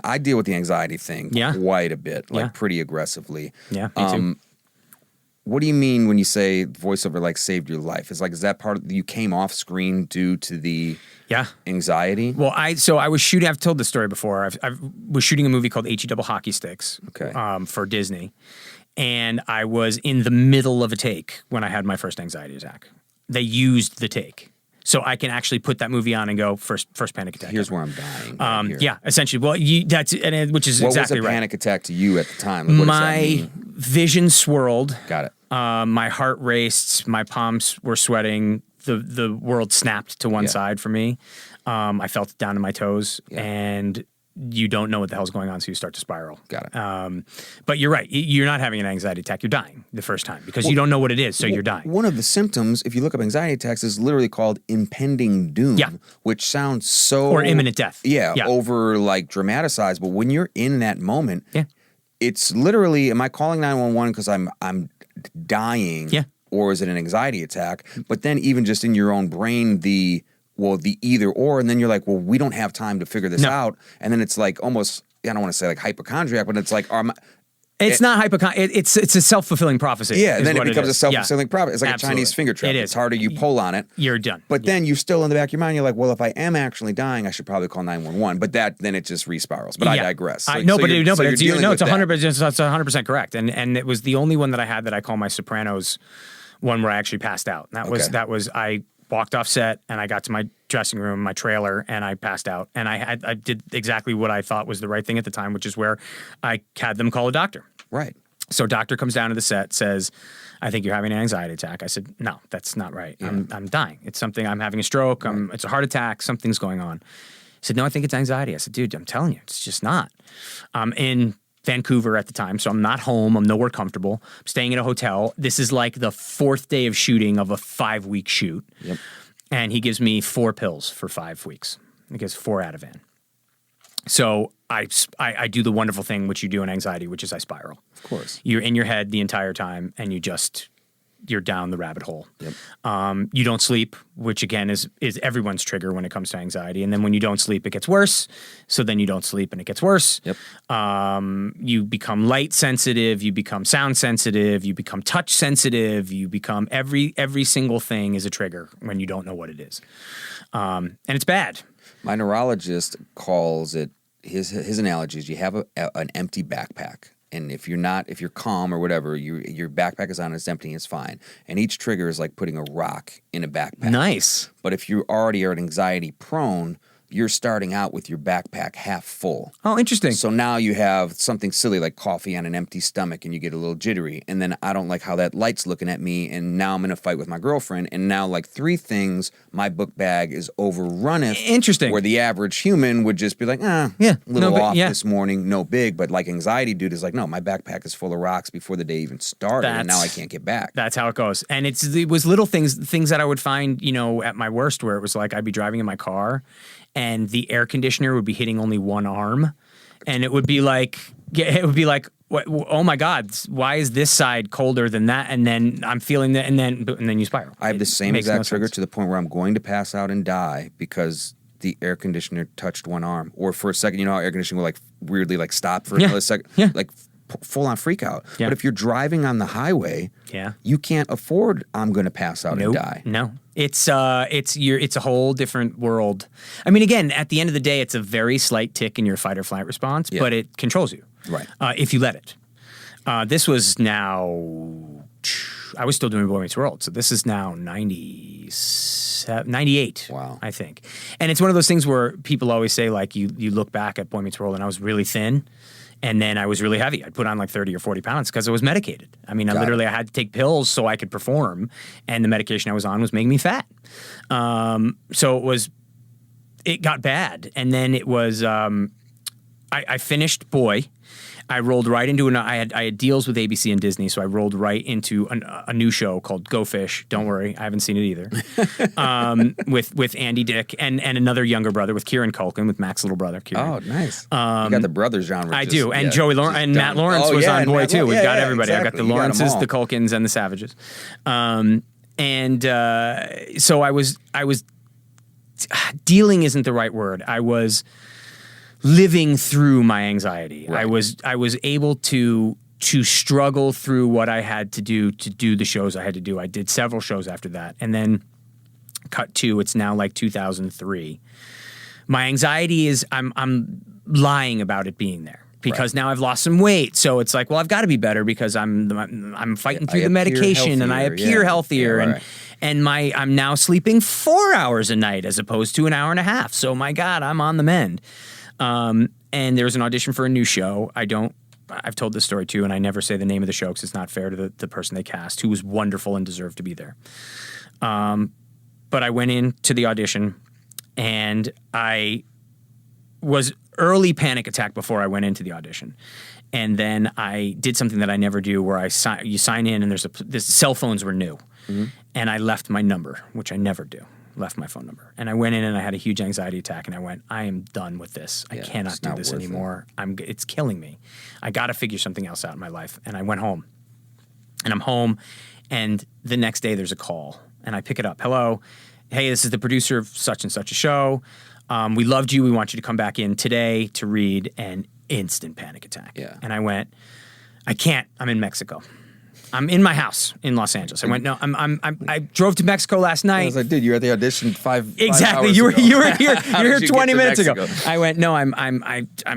I deal with the anxiety thing quite a bit, like pretty aggressively. Yeah, me too. What do you mean when you say voiceover like saved your life? Is that part of you came off screen due to the anxiety? Well, I was shooting. I've told this story before. I was shooting a movie called HE Double Hockey Sticks. For Disney, and I was in the middle of a take when I had my first anxiety attack. They used the take. So I can actually put that movie on and go first panic attack. Here's where I'm dying. Yeah, essentially. Well, which is exactly right. What was a panic attack to you at the time? Like, what does that mean? Vision swirled. Got it. My heart raced. My palms were sweating. The world snapped to one side for me. I felt down to my toes, and you don't know what the hell's going on, so you start to spiral. Got it. But you're right. You're not having an anxiety attack. You're dying the first time because you don't know what it is, so you're dying. One of the symptoms, if you look up anxiety attacks, is literally called impending doom, which sounds so... Or imminent death. Over, like, dramatized. But when you're in that moment, it's literally, am I calling 911 because I'm dying? Or is it an anxiety attack? But then even just in your own brain, the either or, and then you're like, well, we don't have time to figure this out. And then it's like almost, I don't want to say like hypochondriac, but it's like, it's not hypochondriac. It's a self-fulfilling prophecy. Yeah, and then it becomes a self-fulfilling prophecy. It's like a Chinese finger trap. It is. It's harder you pull on it. You're done. But then you're still in the back of your mind, you're like, well, if I am actually dying, I should probably call 911. But then it just respirals. But I digress. It's 100% correct. And it was the only one that I had that I call my Sopranos one where I actually passed out. That was I walked off set and I got to my dressing room, my trailer, and I passed out. And I did exactly what I thought was the right thing at the time, which is where I had them call a doctor. Right. So doctor comes down to the set, says, I think you're having an anxiety attack. I said, no, that's not right. I'm dying. It's something, I'm having a stroke. It's a heart attack. Something's going on. He said, no, I think it's anxiety. I said, dude, I'm telling you, it's just not. I'm in Vancouver at the time, so I'm not home. I'm nowhere comfortable. I'm staying in a hotel. This is like the 4th day of shooting of a 5-week shoot. Yep. And he gives me 4 pills for 5 weeks. He gives 4 Ativan. So I do the wonderful thing which you do in anxiety, which is I spiral. Of course. You're in your head the entire time, and you're down the rabbit hole. Yep. You don't sleep, which again is everyone's trigger when it comes to anxiety. And then when you don't sleep, it gets worse. So then you don't sleep and it gets worse. Yep. You become light sensitive, you become sound sensitive, you become touch sensitive, you become every single thing is a trigger when you don't know what it is. And it's bad. My neurologist calls it, his analogy is you have an empty backpack. And if you're calm or whatever, your backpack is on, it's empty, it's fine. And each trigger is like putting a rock in a backpack. Nice. But if you already are anxiety prone, you're starting out with your backpack half full. Oh, interesting. So now you have something silly like coffee on an empty stomach and you get a little jittery. And then I don't like how that light's looking at me. And now I'm in a fight with my girlfriend. And now like 3 things, my book bag is overrunneth. Interesting. Where the average human would just be like, a little off this morning, no big. But like anxiety dude is like, no, my backpack is full of rocks before the day even started. And now I can't get back. That's how it goes. And it was little things that I would find, at my worst, where it was like I'd be driving in my car and the air conditioner would be hitting only one arm, and it would be like, oh my God, why is this side colder than that? And then I'm feeling that, and then you spiral. I have the same exact trigger to the point where I'm going to pass out and die because the air conditioner touched one arm. Or for a second, how air conditioning will like weirdly like stop for another second, like full on freak out. But if you're driving on the highway, you can't afford I'm going to pass out and die. No. It's a whole different world. I mean, again, at the end of the day, it's a very slight tick in your fight or flight response, but it controls you. Right. If you let it. This was now, I was still doing Boy Meets World, so this is now 98, wow. I think. And it's one of those things where people always say, like, you look back at Boy Meets World and I was really thin. And then I was really heavy. I'd put on like 30 or 40 pounds because I was medicated. I mean, I had to take pills so I could perform, and the medication I was on was making me fat. So it got bad. And then it was, I finished Boy. I rolled right into I had deals with ABC and Disney, so I rolled right into a new show called Go Fish. Don't worry, I haven't seen it either. With Andy Dick and another younger brother with Kieran Culkin, with Mac's little brother. Kieran. Oh, nice. You got the brother genre. I do, and Joey Lawrence and Matt Lawrence was on Boy too. We've got everybody. Exactly. I've got the Lawrences, the Culkins, and the Savages. So I was dealing isn't the right word. I was living through my anxiety. Right. I was able to struggle through what I had to do the shows I had to do. I did several shows after that. And then cut to, it's now like 2003. My anxiety is, I'm lying about it being there. Because now I've lost some weight, so it's like, well, I've got to be better because I'm fighting through the medication and I appear healthier, and I'm now sleeping 4 hours a night as opposed to an hour and a half. So my God, I'm on the mend. And there was an audition for a new show. I've told this story too, and I never say the name of the show because it's not fair to the person they cast, who was wonderful and deserved to be there. But I went into the audition, and I was early panic attack before I went into the audition. And then I did something that I never do, where you sign in and there's cell phones were new. Mm-hmm. And I left my number, which I never do, left my phone number. And I went in and I had a huge anxiety attack, and I went, I am done with this. I cannot do this anymore. It's killing me. I got to figure something else out in my life. And I went home. And I'm home, and the next day there's a call, and I pick it up. Hello. Hey, this is the producer of such and such a show. We loved you. We want you to come back in today to read. An instant panic attack. Yeah. And I went, I can't. I'm in Mexico. I'm in my house in Los Angeles. I went, no, I drove to Mexico last night. I was like, dude, you were at the audition five exactly. hours you were ago. you were here. You're here 20 minutes Mexico? ago. I went, no, I'm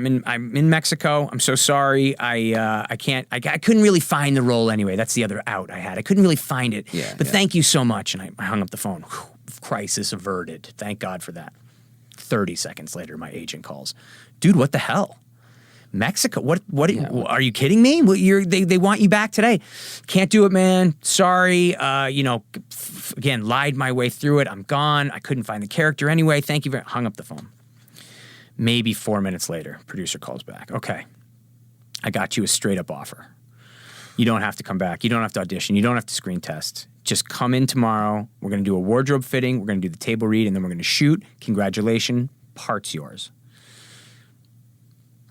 in Mexico. I'm so sorry. I can't. I couldn't really find the role anyway. That's the other out I had. I couldn't really find it. Yeah. But thank you so much. And I hung up the phone. Whew, crisis averted. Thank God for that. 30 seconds later, my agent calls. Dude, what the hell? Mexico? What are you kidding me? They want you back today. Can't do it, man. Sorry. Again, lied my way through it. I'm gone. I couldn't find the character anyway. Thank you very much. Hung up the phone. Maybe 4 minutes later, producer calls back. Okay. I got you a straight up offer. You don't have to come back. You don't have to audition. You don't have to screen test. Just come in tomorrow. We're going to do a wardrobe fitting. We're going to do the table read, and then we're going to shoot. Congratulations. Part's yours.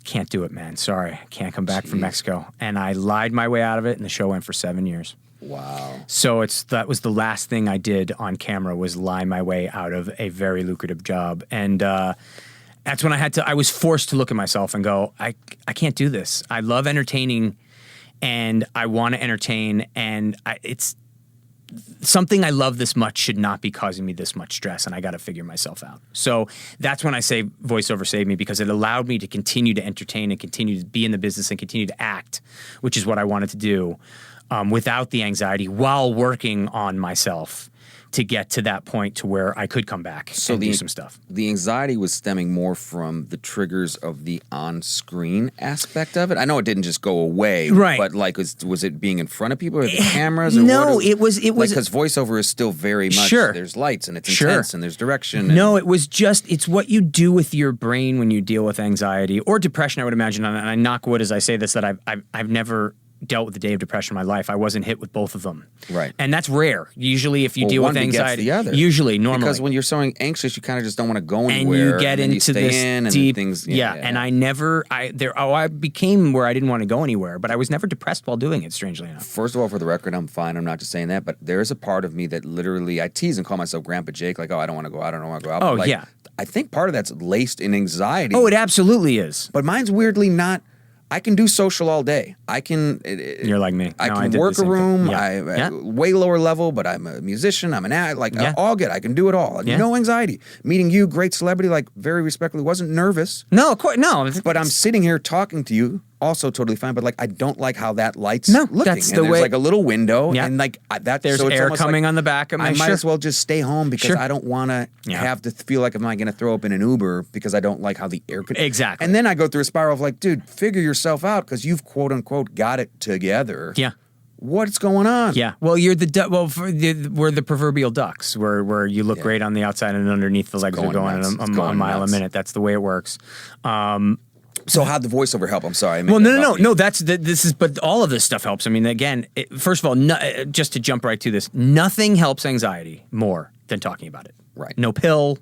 Can't do it, man. Sorry. I can't come back from Mexico. And I lied my way out of it, and the show went for 7 years. Wow. So that was the last thing I did on camera, was lie my way out of a very lucrative job. And that's when I was forced to look at myself and go, I can't do this. I love entertaining, and I want to entertain, and it's something I love this much should not be causing me this much stress, and I got to figure myself out. So that's when I say voiceover saved me, because it allowed me to continue to entertain and continue to be in the business and continue to act, which is what I wanted to do, without the anxiety, while working on myself to get to that point to where I could come back and do some stuff. The anxiety was stemming more from the triggers of the on-screen aspect of it. I know it didn't just go away, right? But like, was it being in front of people or the cameras? Or no, it was because voiceover is still very much there's lights and it's intense and there's direction. No, it's what you do with your brain when you deal with anxiety or depression. I would imagine, and I knock wood as I say this, that I've never dealt with a day of depression in my life. I wasn't hit with both of them. Right. And that's rare. Usually if you deal with anxiety, normally. Because when you're so anxious, you kind of just don't want to go anywhere. And you get into this deep, things. And I became where I didn't want to go anywhere, but I was never depressed while doing it, strangely enough. First of all, for the record, I'm fine. I'm not just saying that, but there's a part of me that literally, I tease and call myself Grandpa Jake, like, oh, I don't want to go out. I don't want to go out. Oh, like, I think part of that's laced in anxiety. Oh, it absolutely is. But mine's weirdly not. I can do social all day. You're like me. I can work a room. Way lower level, but I'm a musician. I'm an all good. I can do it all. No anxiety. Meeting you, great celebrity, like very respectfully, wasn't nervous. No, of course, no. But I'm sitting here talking to you, also totally fine. But like, I don't like how that light's looking. That's and there's like a little window, and like that. There's air coming on the back of my shirt. I might as well just stay home because I don't want to have to feel like, am I going to throw up in an Uber because I don't like how the air. Exactly. And then I go through a spiral of like, dude, figure yourself out because you've quote unquote got it together. Yeah. What's going on? Yeah. Well, we're the proverbial ducks, where you look great on the outside and underneath the legs are going a mile a minute. That's the way it works. So how'd the voiceover help? I'm sorry. No. But all of this stuff helps. I mean, again, first of all, just to jump right to this, nothing helps anxiety more than talking about it. Right. No pill,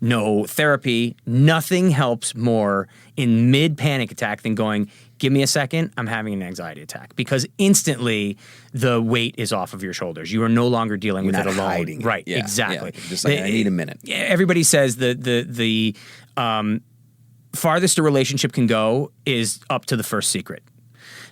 no therapy. Nothing helps more in mid-panic attack than going, give me a second, I'm having an anxiety attack. Because instantly the weight is off of your shoulders. You are no longer dealing with it alone. Hiding it. Right, exactly. Just like, I need a minute. Everybody says farthest a relationship can go is up to the first secret.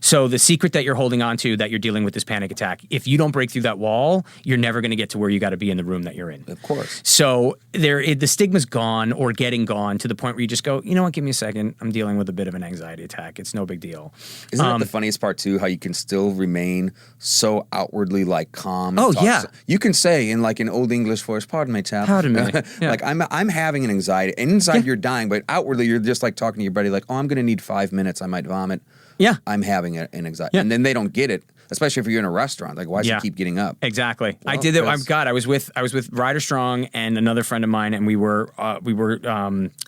So the secret that you're holding on to, that you're dealing with this panic attack, if you don't break through that wall, you're never going to get to where you got to be in the room that you're in. Of course. So the stigma's gone or getting gone to the point where you just go, you know what, give me a second. I'm dealing with a bit of an anxiety attack. It's no big deal. Isn't that the funniest part too, how you can still remain so outwardly like calm? Oh, yeah. You can say in like an old English voice, pardon me, chap. Pardon me. Yeah. Like I'm having an anxiety. And inside you're dying, but outwardly you're just like talking to your buddy like, oh, I'm going to need 5 minutes. I might vomit. Yeah. I'm having an anxiety. Yeah. And then they don't get it, especially if you're in a restaurant. Like, why should you keep getting up? Exactly. Well, I did it. I was with Ryder Strong and another friend of mine, and we were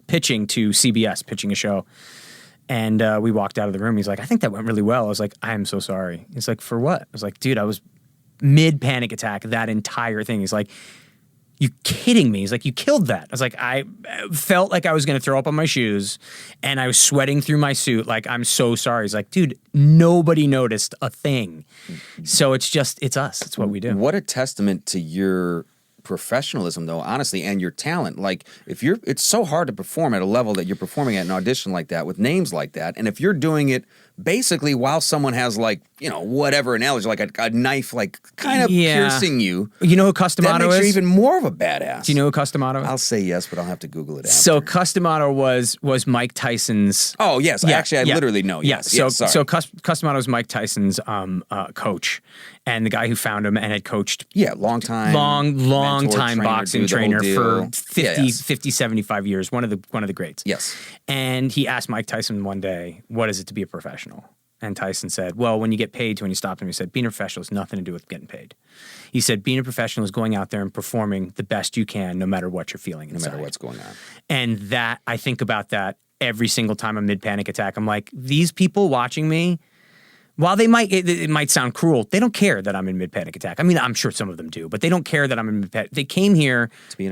pitching to CBS, pitching a show. And we walked out of the room. He's like, I think that went really well. I was like, I am so sorry. He's like, for what? I was like, dude, I was mid panic attack, that entire thing. He's like, you kidding me? He's like, you killed that. I was like, I felt like I was going to throw up on my shoes and I was sweating through my suit. Like, I'm so sorry. He's like, dude, nobody noticed a thing. So it's us. It's what we do. What a testament to your professionalism though, honestly, and your talent. Like it's so hard to perform at a level that you're performing at an audition like that with names like that. And if you're doing it basically while someone has like, whatever analogy, like a knife, like kind of piercing you. You know who Customato that makes is? you even more of a badass. Do you know who Customato is? I'll say yes, but I'll have to Google it after. So Customato was Mike Tyson's. Oh yes, actually I literally know. Yes. So Customato is Mike Tyson's coach, and the guy who found him and had coached. Yeah, long time boxing trainer for 50, 75 years. One of the greats. Yes. And he asked Mike Tyson one day, what is it to be a professional? And Tyson said, well, when you get paid, when you stopped him, he said, being a professional has nothing to do with getting paid. He said, being a professional is going out there and performing the best you can, no matter what you're feeling inside. No matter what's going on. And that, I think about that every single time I'm mid-panic attack. I'm like, these people watching me, while it might sound cruel, they don't care that I'm in mid-panic attack. I mean, I'm sure some of them do, but they don't care that I'm in mid-panic. They came here to be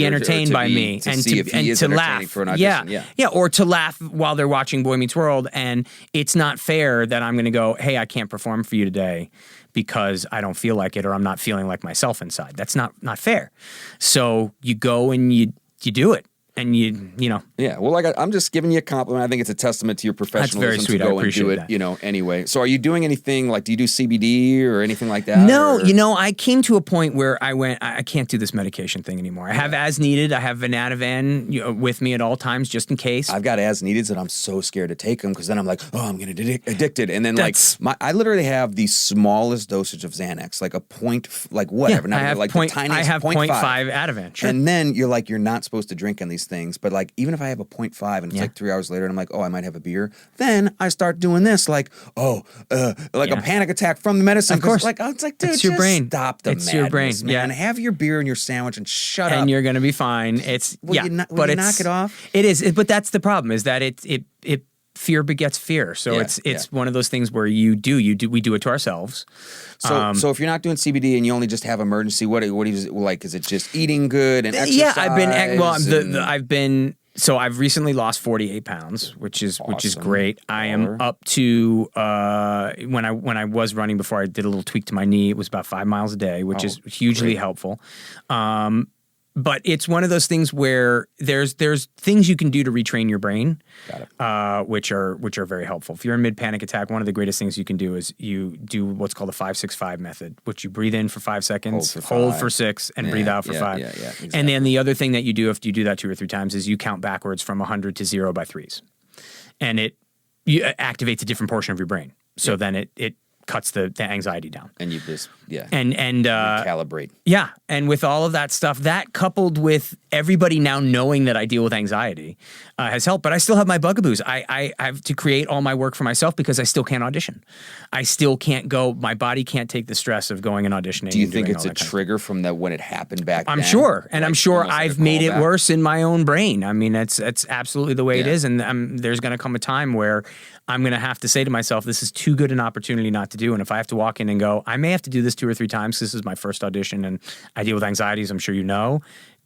entertained, by me and to laugh. For an audition. Yeah, or to laugh while they're watching Boy Meets World. And it's not fair that I'm going to go, hey, I can't perform for you today because I don't feel like it or I'm not feeling like myself inside. That's not fair. So you go and you do it. And you know. Yeah, well, I'm just giving you a compliment. I think it's a testament to your professionalism. That's very sweet. To go I appreciate and do it, that. Anyway. So are you doing anything, like, do you do CBD or anything like that? No, I came to a point where I can't do this medication thing anymore. I have as needed. I have Vanadivan with me at all times just in case. I've got as needed that I'm so scared to take them because then I'm like, oh, I'm going to get addicted. And then I literally have the smallest dosage of Xanax, like a point, like whatever. Yeah, the tiniest I have 0.5 Ativan. Sure. And then you're like, you're not supposed to drink on these things. But like, even if I have a 0.5 and it's like 3 hours later and I'm like, oh, I might have a beer, then I start doing this like, a panic attack from the medicine. Of course. It's like, dude, it's your brain. Stop the madness, your brain. Man. Have your beer and your sandwich and shut up. And you're going to be fine. It's, will you knock it off? It is. But that's the problem is that it fear begets fear. So it's one of those things where we do it to ourselves. So if you're not doing CBD and you only just have emergency, what is it like? Is it just eating good and exercise? Yeah, I've recently lost 48 pounds, which is great. I am up to when I was running before, I did a little tweak to my knee. It was about 5 miles a day, which is hugely helpful. But it's one of those things where there's things you can do to retrain your brain, which are very helpful. If you're in mid-panic attack, one of the greatest things you can do is you do what's called the 5-6-5 method, which you breathe in for 5 seconds, hold for 6, and breathe out for 5. Yeah, exactly. And then the other thing that you do if you do that 2 or 3 times is you count backwards from 100 to 0 by 3s, and it activates a different portion of your brain. So then it cuts the anxiety down. And you just, and calibrate. Yeah. And with all of that stuff, that coupled with everybody now knowing that I deal with anxiety has helped. But I still have my bugaboos. I have to create all my work for myself because I still can't audition. I still can't go. My body can't take the stress of going and auditioning. Do you think it's a trigger from when it happened back then? I'm sure. And I'm sure I've made it worse in my own brain. I mean, it's absolutely the way it is. And there's going to come a time where I'm going to have to say to myself, this is too good an opportunity not to do. And if I have to walk in and go, I may have to do this 2 or 3 times. This is my first audition and I deal with anxieties, I'm sure you know.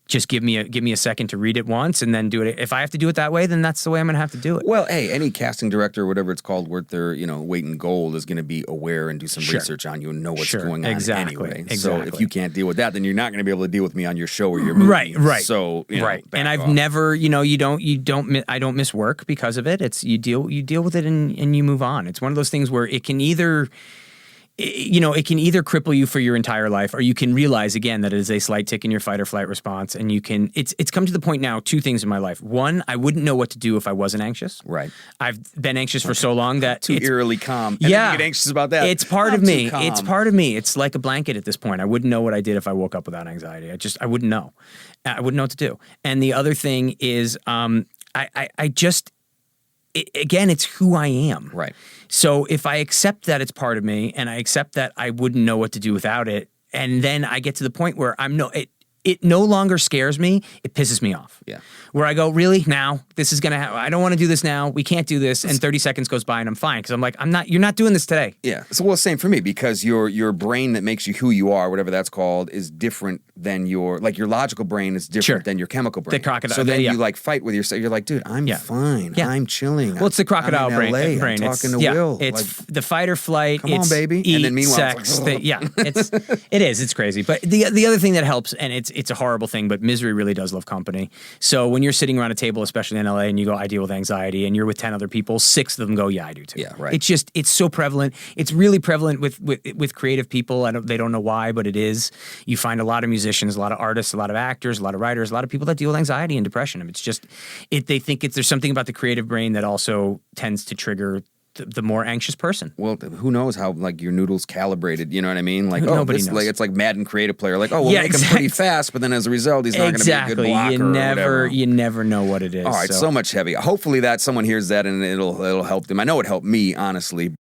just give me a second to read it once and then do it. If I have to do it that way, then that's the way I'm going to have to do it. Well, hey, any casting director or whatever it's called worth their, weight in gold is going to be aware and do some research on you and know what's going on anyway. Exactly. So if you can't deal with that, then you're not going to be able to deal with me on your show or your movie. Right. So, and I've never, I don't miss work because of it. It's you deal with it and you move on. It's one of those things where it can either cripple you for your entire life, or you can realize again that it is a slight tick in your fight or flight response, and you can. It's come to the point now. Two things in my life. One, I wouldn't know what to do if I wasn't anxious. Right. I've been anxious for so long that too eerily calm. And yeah, you get anxious about that. It's part of me. It's part of me. It's like a blanket at this point. I wouldn't know what I did if I woke up without anxiety. I wouldn't know. I wouldn't know what to do. And the other thing is, again, it's who I am. Right. So if I accept that it's part of me and I accept that I wouldn't know what to do without it, and then I get to the point where it no longer scares me, it pisses me off. Yeah. Where I go, really? Now? This is going to happen. I don't want to do this now. We can't do this. And 30 seconds goes by and I'm fine. Because I'm like, you're not doing this today. Yeah. So, same for me, because your brain that makes you who you are, whatever that's called, is different than your logical brain is different than your chemical brain. The crocodile. So then you fight with yourself. You're like, dude, I'm fine. Yeah. I'm chilling. Well, it's the crocodile I'm in LA. brain. I'm talking to Will. It's the fight or flight. Come on, baby. Eat, and then meanwhile, sex. it's like, it is. It's crazy. But the other thing that helps, and it's a horrible thing, but misery really does love company. So when you're sitting around a table, especially in LA, and you go, I deal with anxiety, and you're with 10 other people, 6 of them go, yeah, I do too. Yeah, right. It's so prevalent. It's really prevalent with creative people. They don't know why, but it is. You find a lot of musicians, a lot of artists, a lot of actors, a lot of writers, a lot of people that deal with anxiety and depression. I mean, it's just, they think there's something about the creative brain that also tends to trigger the more anxious person. Well, who knows how your noodles calibrated? You know what I mean? Nobody knows. It's like Madden creative player. We'll make him pretty fast, but then as a result, he's not going to be a good blocker. You never know what it is. All right, so much heavy. Hopefully that someone hears that and it'll help them. I know it helped me, honestly.